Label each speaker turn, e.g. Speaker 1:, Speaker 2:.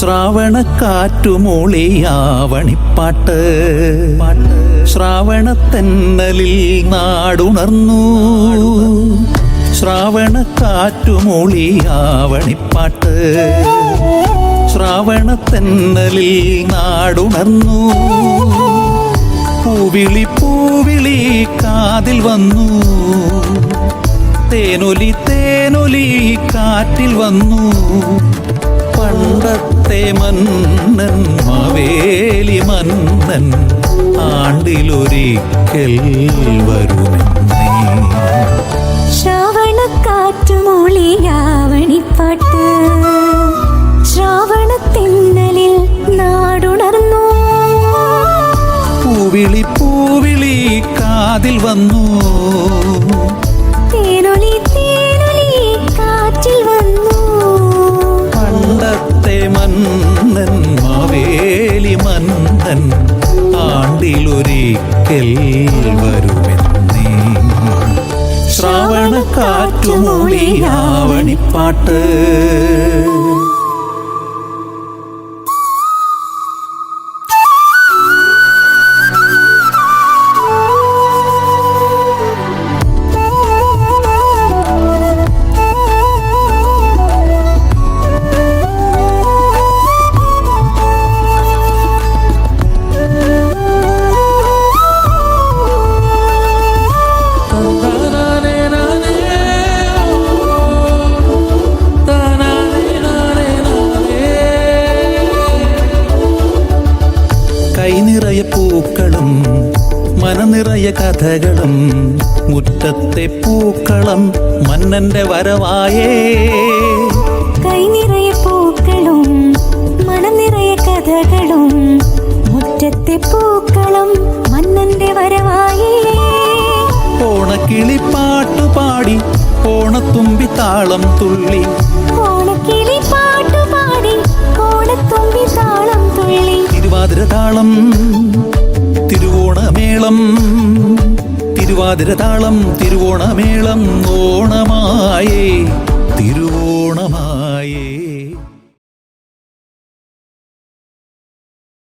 Speaker 1: ശ്രാവണക്കാറ്റുമൂളിയാവണിപ്പാട്ട് ശ്രാവണത്തെന്നലിൽ നാടുണർന്നു. ശ്രാവണക്കാറ്റുമൂളിയാവണിപ്പാട്ട് ശ്രാവണത്തെന്നലിൽ നാടുണർന്നു. പൂവിളി പൂവിളി കാതിൽ വന്നു, തേനൊലി തേനൊലി കാറ്റിൽ വന്നു. പണ്ടത്തെ മന്നൻ മാവേലി മന്നൻ ആണ്ടിലൊരിക്കൽ വരുമെന്നേ.
Speaker 2: ശ്രാവണക്കാറ്റുമൂളിയാവണിപ്പാട്ട് ശ്രാവണത്തെന്നലിൽ നാടുണർന്നു.
Speaker 1: പൂവിളി പൂവിളി കാതിൽ വന്നു,
Speaker 2: തേനൊലി തേനൊലി കാറ്റിൽ വന്നു.
Speaker 1: പണ്ടത്തെ മന്നൻ മാവേലി മന്നൻ ആണ്ടിലൊരിക്കൽ വരുമെന്നേ. ശ്രാവണക്കാറ്റുമൂളിയാവണിപ്പാട്ട്. കൈനിറയ പൂക്കളും മനനിറയ കഥകളും മുറ്റത്തെ പൂക്കളം മന്നന്റെ വരവായേ.
Speaker 2: കൈനിറയ പൂക്കളും മനനിറയ കഥകളും മുറ്റത്തെ പൂക്കളം മന്നന്റെ വരവായേ.
Speaker 1: ഓണക്കിളിപ്പാട്ടു പാടി ഓണത്തുമ്പി താളം തുള്ളി,
Speaker 2: ഓണക്കിളി പാട്ടുപാടി ഓണത്തുമ്പി താളം തുള്ളി.
Speaker 1: തിരുവാതിരതാളം തിരുവോണമേളം, തിരുവാതിരതാളം തിരുവോണമേളം. ഓണമായേ തിരുവോണമാ